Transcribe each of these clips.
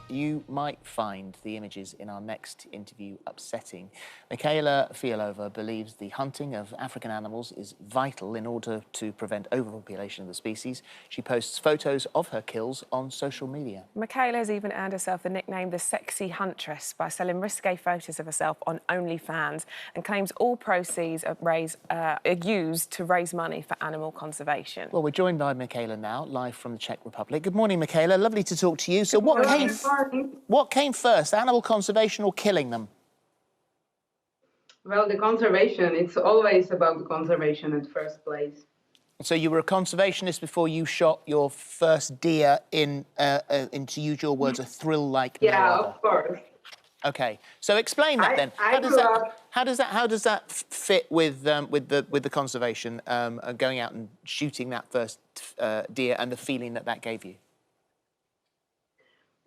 you might find the images in our next interview upsetting. Michaela Fialova believes the hunting of African animals is vital in order to prevent overpopulation of the species. She posts photos of her kills on social media. Michaela has even earned herself the nickname the sexy Huntress by selling risque photos of herself on OnlyFans, and claims all proceeds are used to raise money for animal conservation. Well, we're joined by Michaela now, live from the Czech Republic. Good morning, Michaela. Lovely to talk to you. So what came first, animal conservation or killing them? Well, the conservation, it's always about the conservation in the first place. So you were a conservationist before you shot your first deer in, to use your words, a thrill like no other. Yeah, of course. Okay, so explain that then. How does that fit with the conservation, going out and shooting that first deer and the feeling that gave you?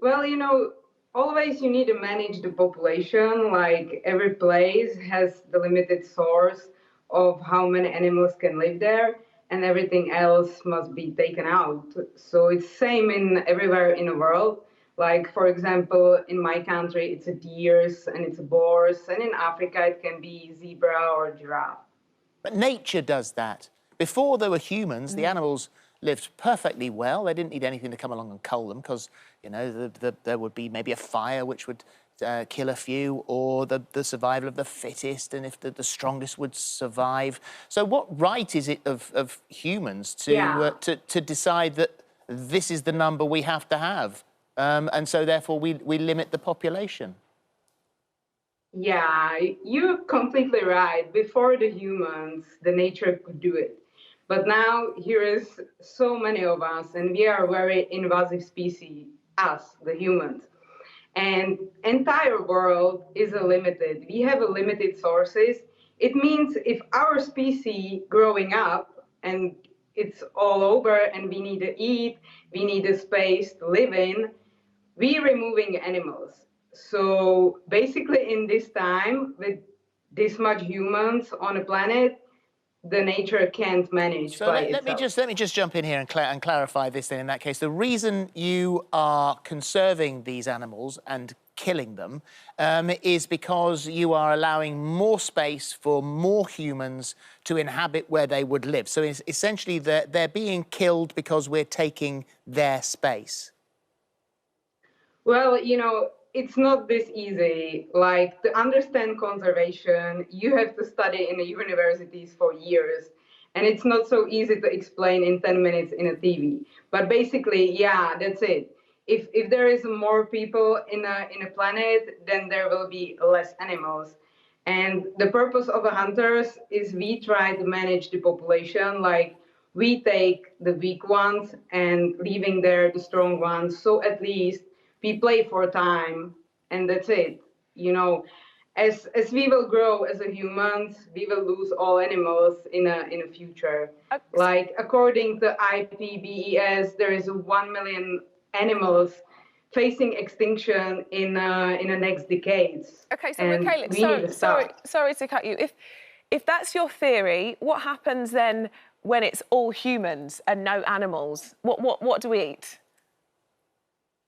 Well, you know, always you need to manage the population. Like every place has the limited source of how many animals can live there, and everything else must be taken out. So it's same in everywhere in the world. Like, for example, in my country, it's a deers and it's a boars, and in Africa, it can be zebra or giraffe. But nature does that. Before there were humans, the animals lived perfectly well. They didn't need anything to come along and cull them because, you know, there would be maybe a fire which would kill a few, or the survival of the fittest, and if the strongest would survive. So what right is it of humans to decide that this is the number we have to have? And so, therefore, we limit the population. Yeah, you're completely right. Before the humans, the nature could do it. But now here is so many of us, and we are a very invasive species, us, the humans. And entire world is limited. We have a limited sources. It means if our species growing up and it's all over and we need to eat, we need a space to live in, we're removing animals. So basically in this time, with this much humans on a planet, the nature can't manage by itself. Let me just jump in here and clarify this then in that case. The reason you are conserving these animals and killing them is because you are allowing more space for more humans to inhabit where they would live. So it's essentially they're being killed because we're taking their space. Well, you know, it's not this easy. Like, to understand conservation, you have to study in the universities for years. And it's not so easy to explain in 10 minutes in a TV. But basically, yeah, that's it. If there is more people in a planet, then there will be less animals. And the purpose of the hunters is we try to manage the population. Like, we take the weak ones and leaving there the strong ones. So at least we play for time, and that's it. You know, as we will grow as a humans, we will lose all animals in a future. Like, according to IPBES, there is 1 million animals facing extinction in the next decades. Okay, so Michaela, sorry to cut you. If that's your theory, what happens then when it's all humans and no animals? What do we eat?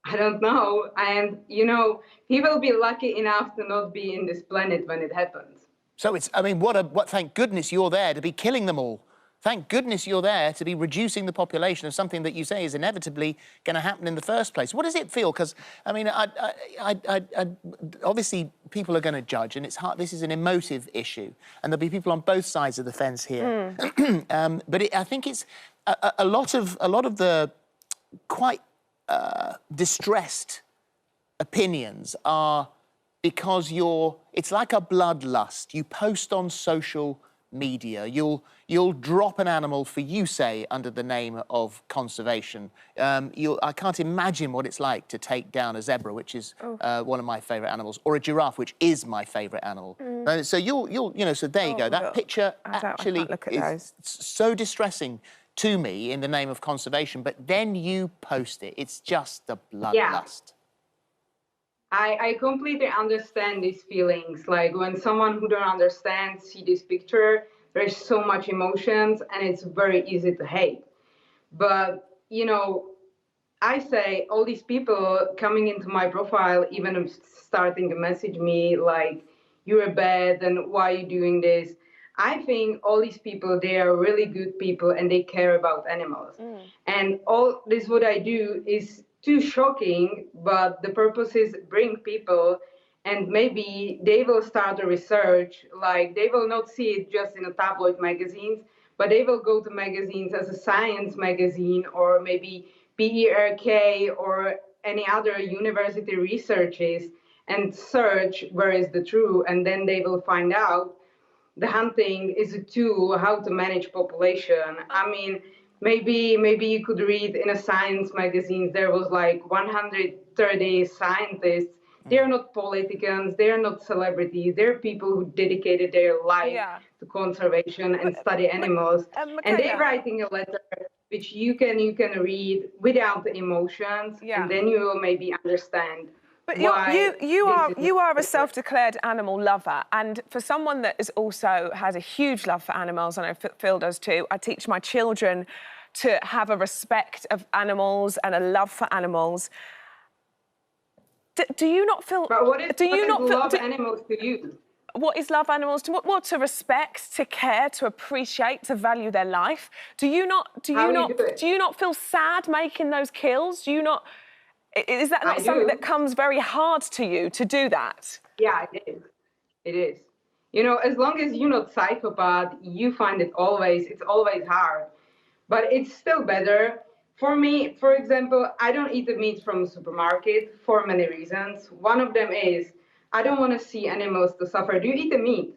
I don't know. And, you know, he will be lucky enough to not be in this planet when it happens. So it's, I mean, thank goodness you're there to be killing them all. Thank goodness you're there to be reducing the population of something that you say is inevitably going to happen in the first place. What does it feel? Because, I mean, obviously people are going to judge, and it's hard. This is an emotive issue, and there'll be people on both sides of the fence here. But I think it's a lot of the quite distressed opinions are because it's like a bloodlust. You post on social media, you'll drop an animal for you say under the name of conservation. I can't imagine what it's like to take down a zebra, which is one of my favourite animals, or a giraffe, which is my favourite animal. So you know, so there you go. That picture actually is so distressing to me in the name of conservation, but then you post it. It's just a bloodlust. Yeah. I completely understand these feelings. Like, when someone who don't understand see this picture, there's so much emotions and it's very easy to hate. But, you know, I say all these people coming into my profile, even starting to message me like, you're bad and why are you doing this? I think all these people, they are really good people and they care about animals. And all this, what I do is too shocking, but the purpose is bring people and maybe they will start a research, like they will not see it just in a tabloid magazines, but they will go to magazines as a science magazine or maybe PERK or any other university researches and search where is the truth, and then they will find out the hunting is a tool how to manage population. I mean, maybe you could read in a science magazine there was like 130 scientists. They're not politicians, they're not celebrities, they're people who dedicated their life to conservation and study animals. And they're writing a letter which you can read without the emotions, and then you will maybe understand. But you are a self-declared animal lover, and for someone that is also has a huge love for animals, and I know Phil does too. I teach my children to have a respect of animals and a love for animals. Do you not feel? But what is love animals to you? What is love animals to? What to respect, to care, to appreciate, to value their life? Do you not? Do you not feel sad making those kills? Do you not? Is that not something that comes very hard to you to do that? Yeah, it is. It is. You know, as long as you're not psychopath, you find it's always hard. But it's still better. For me, for example, I don't eat the meat from the supermarket for many reasons. One of them is I don't want to see animals to suffer. Do you eat the meat?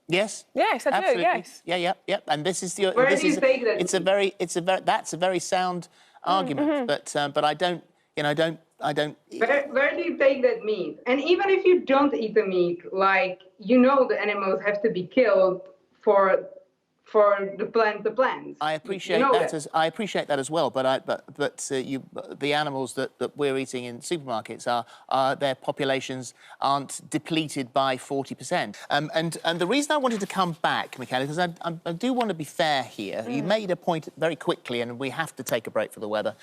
Yes. Yes, I absolutely. do. Yes. Yeah. And this is the. Where do you take that? That's a very sound argument. But I don't. You know, I don't. Where do you take that meat? And even if you don't eat the meat, like the animals have to be killed for the plants. I appreciate I appreciate that as well. But the animals that we're eating in supermarkets are their populations aren't depleted by 40%. And the reason I wanted to come back, Michaela, because I do want to be fair here. You made a point very quickly, and we have to take a break for the weather.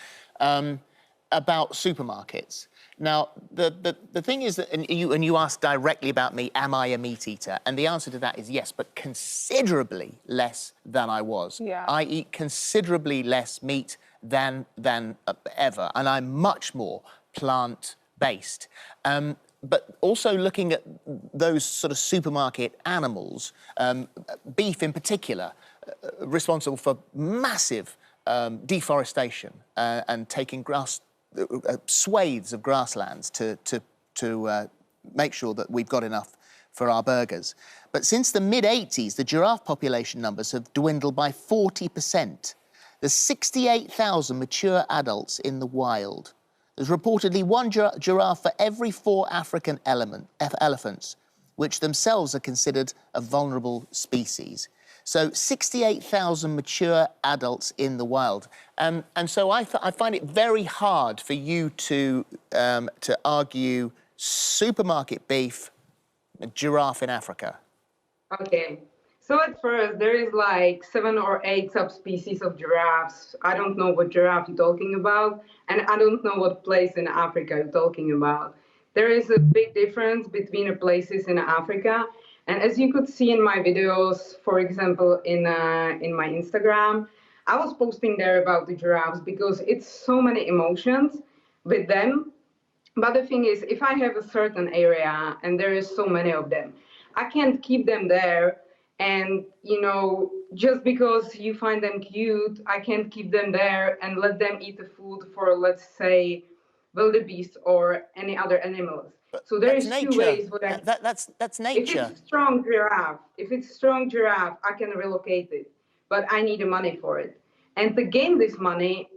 About supermarkets. Now, the thing is that, and you asked directly about me, am I a meat eater? And the answer to that is yes, but considerably less than I was. Yeah. I eat considerably less meat than ever, and I'm much more plant-based. But also looking at those sort of supermarket animals, beef in particular, responsible for massive deforestation and taking swathes of grasslands to make sure that we've got enough for our burgers. But since the mid-'80s, the giraffe population numbers have dwindled by 40%. There's 68,000 mature adults in the wild. There's reportedly one giraffe for every 4 African elephants, which themselves are considered a vulnerable species. So 68,000 mature adults in the wild. And so I find it very hard for you to argue supermarket beef, a giraffe in Africa. Okay. So at first, there is like 7 or 8 subspecies of giraffes. I don't know what giraffe you're talking about, and I don't know what place in Africa you're talking about. There is a big difference between the places in Africa. And as you could see in my videos, for example, in my Instagram, I was posting there about the giraffes because it's so many emotions with them. But the thing is, if I have a certain area and there is so many of them, I can't keep them there. And, just because you find them cute, I can't keep them there and let them eat the food for, let's say, wildebeest or any other animals. So there is nature. 2 ways. That's nature. If it's strong giraffe, I can relocate it, but I need the money for it. And to gain this money,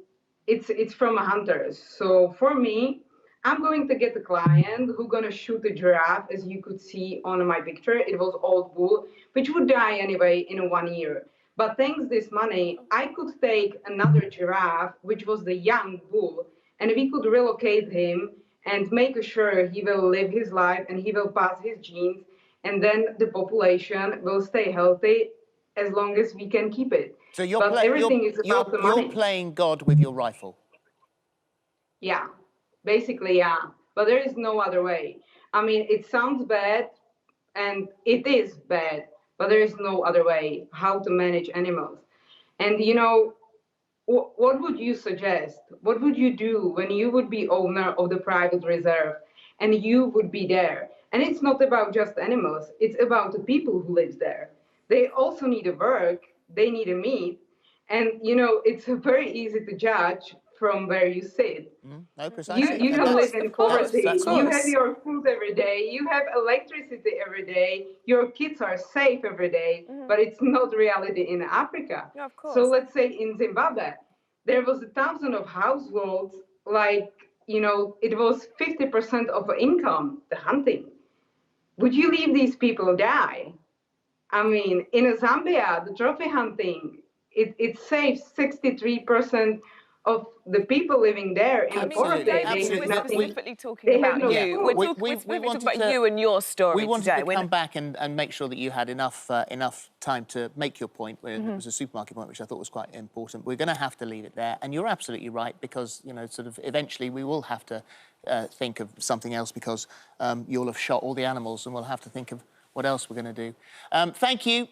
it's from a hunter. So for me, I'm going to get a client who's going to shoot a giraffe, as you could see on my picture. It was old bull, which would die anyway in 1 year. But thanks this money, I could take another giraffe, which was the young bull, and we could relocate him and make sure he will live his life and he will pass his genes, and then the population will stay healthy as long as we can keep it. So you're playing God with your rifle. Yeah, basically, yeah. But there is no other way. I mean, it sounds bad, and it is bad, but there is no other way how to manage animals. And, you know, what would you suggest? What would you do when you would be owner of the private reserve and you would be there? And it's not about just animals, it's about the people who live there. They also need a work, they need a meat, and you know, it's very easy to judge from where you sit. No, You, precisely. you And don't that's- live in of course, poverty. of You have course. your food every day. You have electricity every day. Your kids are safe every day. But it's not reality in Africa. Yeah, of So course. let's say in Zimbabwe, there was 1,000 of households. Like, you know, it was 50% of income, the hunting. Would you leave these people die? I mean, in Zambia, the trophy hunting, it saves 63% of the people living there in the Absolutely, poverty. Today They have absolutely. we're nothing. specifically talking They have about no you. food. We're, We- talk, we- we're we specifically wanted talking about to- you and your story We wanted today. to We're come back and make sure that you had enough time to make your point. It was a supermarket point, which I thought was quite important. We're going to have to leave it there, and you're absolutely right, because you know, sort of eventually we will have to think of something else, because you'll have shot all the animals, and we'll have to think of what else we're going to do. Thank you.